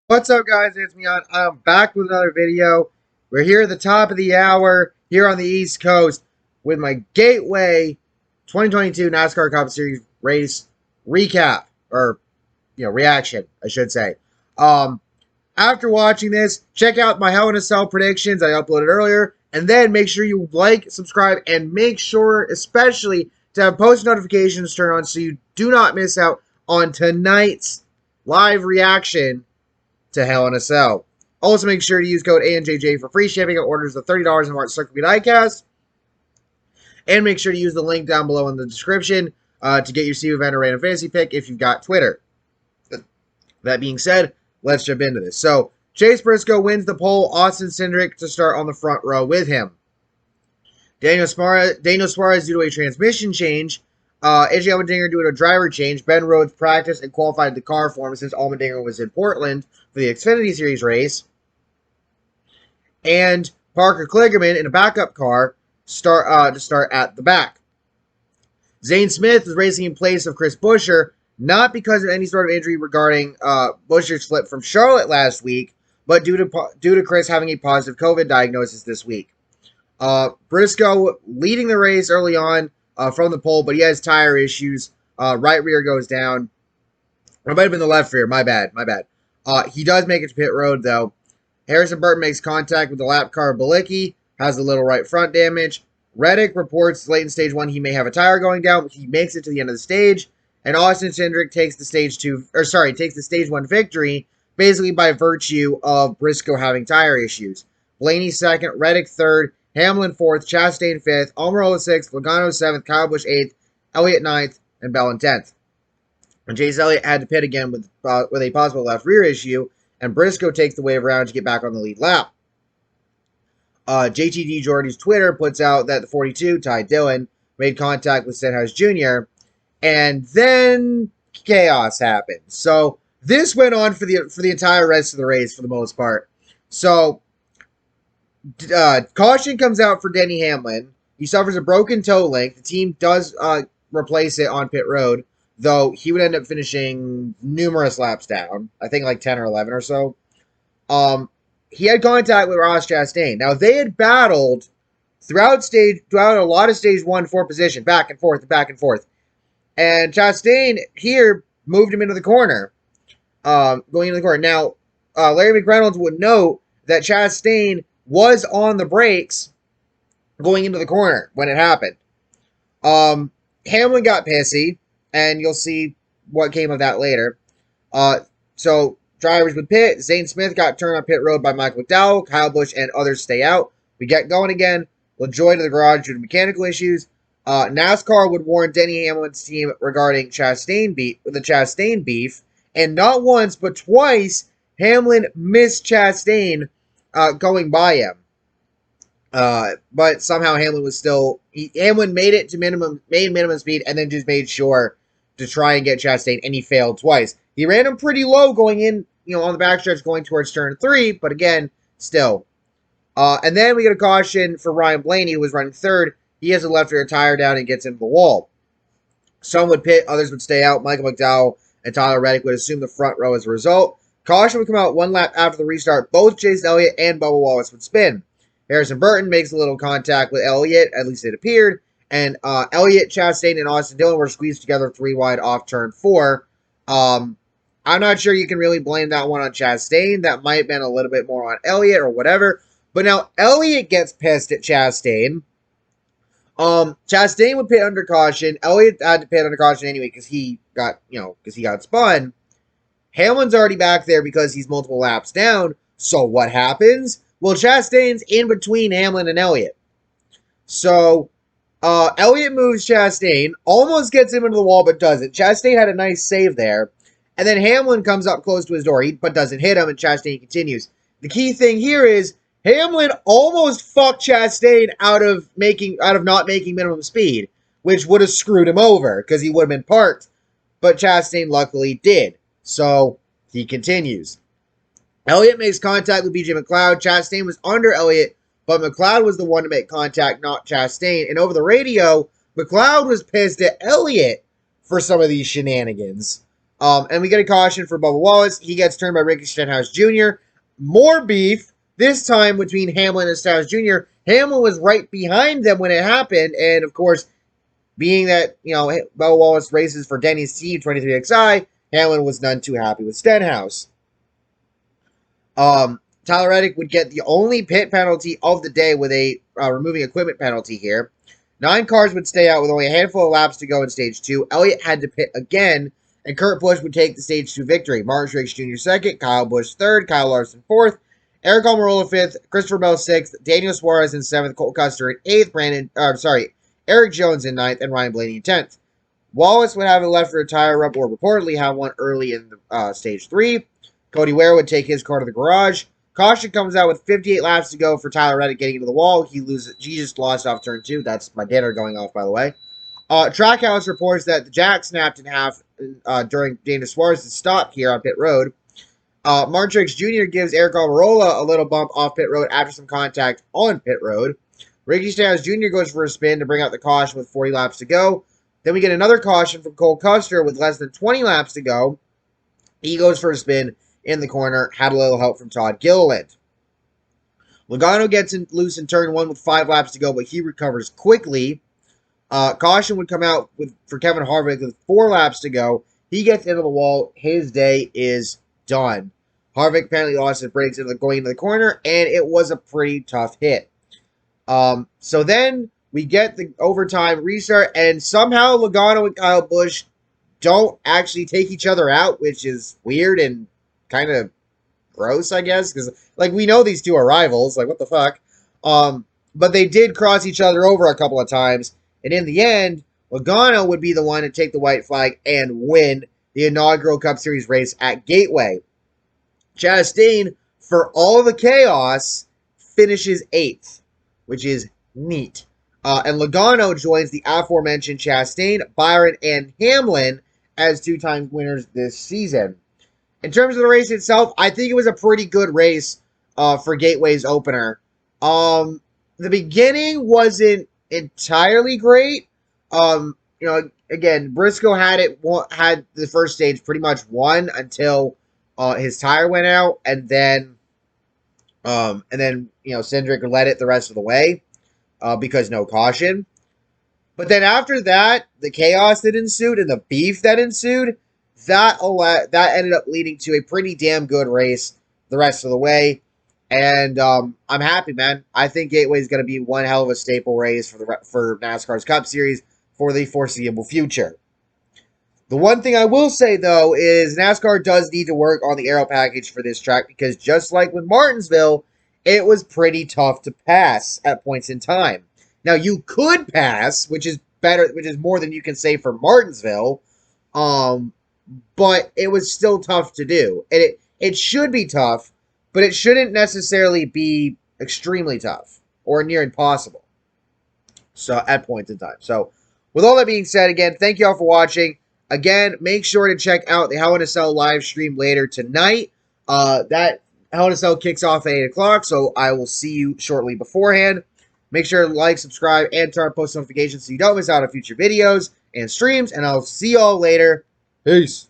What's up, guys? It's me. I'm back with another video. We're here at the top of the hour here on the East Coast with my Gateway 2022 NASCAR Cup Series race recap or reaction, I should say. After watching this, check out my Hell in a Cell predictions I uploaded earlier, and then make sure you like, subscribe, and make sure, especially, to have post notifications turned on so you do not miss out on tonight's live reaction to Hell in a Cell. Also, make sure to use code ANJJ for free shipping at orders of $30 in March Circuit Diecast. And make sure to use the link down below in the description to get your Steve Event or Random Fantasy pick if you've got Twitter. That being said, let's jump into this. So, Chase Briscoe wins the pole. Austin Cindric to start on the front row with him. Daniel Suarez due to a transmission change. AJ Allmendinger due to a driver change. Ben Rhodes practiced and qualified the car for him since Allmendinger was in Portland for the Xfinity Series race. And Parker Kligerman in a backup car to start at the back. Zane Smith is racing in place of Chris Buescher, not because of any sort of injury regarding Buescher's flip from Charlotte last week, but due to Chris having a positive COVID diagnosis this week. Briscoe leading the race early on from the pole, but he has tire issues. Right rear goes down. Or it might have been the left rear. My bad. He does make it to pit road, though. Harrison Burton makes contact with the lap car of Bilicki, has a little right front damage. Reddick reports late in stage 1 he may have a tire going down, but he makes it to the end of the stage. And Austin Cindric takes the stage 1 victory, basically by virtue of Briscoe having tire issues. Blaney second, Reddick third, Hamlin 4th, Chastain 5th, Almirola 6th, Logano 7th, Kyle Busch 8th, Elliott 9th, and Bell 10th. And Chase Elliott had to pit again with a possible left rear issue, and Briscoe takes the wave around to get back on the lead lap. JTD Jordy's Twitter puts out that the 42, Ty Dillon, made contact with Stenhouse Jr., and then chaos happened. So this went on for the entire rest of the race for the most part. So caution comes out for Denny Hamlin. He suffers a broken toe link. The team does replace it on pit road, though he would end up finishing numerous laps down. I think like 10 or 11 or so. He had contact with Ross Chastain. Now, they had battled throughout a lot of stage 1 for position, back and forth. And Chastain here moved him into the corner, going into the corner. Now, Larry McReynolds would note that Chastain was on the brakes going into the corner when it happened. Hamlin got pissy, and you'll see what came of that later. So drivers would pit. Zane Smith got turned on pit road by Michael McDowell. Kyle Busch and others stay out. We get going again. LaJoy to the garage due to mechanical issues. NASCAR would warn Denny Hamlin's team regarding the Chastain beef. And not once, but twice, Hamlin missed Chastain going by him. But somehow Hamlin was Hamlin made it to minimum speed and then just made sure to try and get Chastain, and he failed twice. He ran him pretty low going in, on the backstretch going towards turn 3, but again, still. And then we get a caution for Ryan Blaney, who was running third. He has a left rear tire down and gets into the wall. Some would pit, others would stay out. Michael McDowell and Tyler Reddick would assume the front row as a result. Caution would come out 1 lap after the restart. Both Chase Elliott and Bubba Wallace would spin. Harrison Burton makes a little contact with Elliott, at least it appeared. And Elliott, Chastain, and Austin Dillon were squeezed together 3 wide off turn 4. I'm not sure you can really blame that one on Chastain. That might have been a little bit more on Elliott or whatever. But now Elliott gets pissed at Chastain. Chastain would pit under caution. Elliott had to pit under caution anyway because he got spun. Hamlin's already back there because he's multiple laps down. So what happens? Well, Chastain's in between Hamlin and Elliott. So Elliott moves Chastain, almost gets him into the wall, but doesn't. Chastain had a nice save there. And then Hamlin comes up close to his door, but doesn't hit him, and Chastain continues. The key thing here is Hamlin almost fucked Chastain out of not making minimum speed, which would have screwed him over because he would have been parked. But Chastain luckily did. So he continues. Elliott makes contact with BJ McLeod. Chastain was under Elliott, but McLeod was the one to make contact, not Chastain. And over the radio, McLeod was pissed at Elliott for some of these shenanigans. And we get a caution for Bubba Wallace. He gets turned by Ricky Stenhouse Jr. More beef, this time between Hamlin and Stenhouse Jr. Hamlin was right behind them when it happened. And, of course, being that, Bubba Wallace races for Denny's team, 23XI, Hamlin was none too happy with Stenhouse. Tyler Reddick would get the only pit penalty of the day with a removing equipment penalty here. 9 cars would stay out with only a handful of laps to go in Stage 2. Elliott had to pit again, and Kurt Busch would take the Stage 2 victory. Martin Truex Jr. second, Kyle Busch third, Kyle Larson fourth, Eric Almirola fifth, Christopher Bell sixth, Daniel Suarez in seventh, Cole Custer in eighth, Eric Jones in ninth, and Ryan Blaney in 10th. Wallace would have it left for a tire up, or reportedly have one early in the Stage 3. Cody Ware would take his car to the garage. Caution comes out with 58 laps to go for Tyler Reddick getting into the wall. He just lost off turn 2. That's my dinner going off, by the way. Trackhouse reports that the jack snapped in half during Daniel Suarez's stop here on pit road. Martin Truex Jr. gives Eric Almirola a little bump off pit road after some contact on pit road. Ricky Stenhouse Jr. goes for a spin to bring out the caution with 40 laps to go. Then we get another caution from Cole Custer with less than 20 laps to go. He goes for a spin in the corner, had a little help from Todd Gilliland. Logano gets loose in turn 1 with 5 laps to go, but he recovers quickly. Caution would come out for Kevin Harvick with 4 laps to go. He gets into the wall. His day is done. Harvick apparently lost his brakes going into the corner, and it was a pretty tough hit. So then we get the overtime restart, and somehow Logano and Kyle Busch don't actually take each other out, which is weird and kind of gross, I guess, because we know these two are rivals. What the fuck? But they did cross each other over a couple of times, and in the end, Logano would be the one to take the white flag and win the inaugural Cup Series race at Gateway. Chastain, for all the chaos, finishes 8th, which is neat. And Logano joins the aforementioned Chastain, Byron, and Hamlin as 2-time winners this season. In terms of the race itself, I think it was a pretty good race for Gateway's opener. The beginning wasn't entirely great. Again, Briscoe had the first stage pretty much won until his tire went out, and then Cindric led it the rest of the way because no caution. But then after that, the chaos that ensued and the beef that ensued, that ended up leading to a pretty damn good race the rest of the way. And I'm happy, man. I think Gateway is going to be one hell of a staple race for NASCAR's Cup Series for the foreseeable future. The one thing I will say, though, is NASCAR does need to work on the aero package for this track because just like with Martinsville, it was pretty tough to pass at points in time. Now, you could pass, which is more than you can say for Martinsville, but it was still tough to do. And it should be tough, but it shouldn't necessarily be extremely tough or near impossible. So at points in time. So with all that being said, again, thank you all for watching. Again, make sure to check out the Hell in a Cell live stream later tonight. That Hell in a Cell kicks off at 8 o'clock, so I will see you shortly beforehand. Make sure to like, subscribe, and turn on post notifications so you don't miss out on future videos and streams, and I'll see you all later. Peace.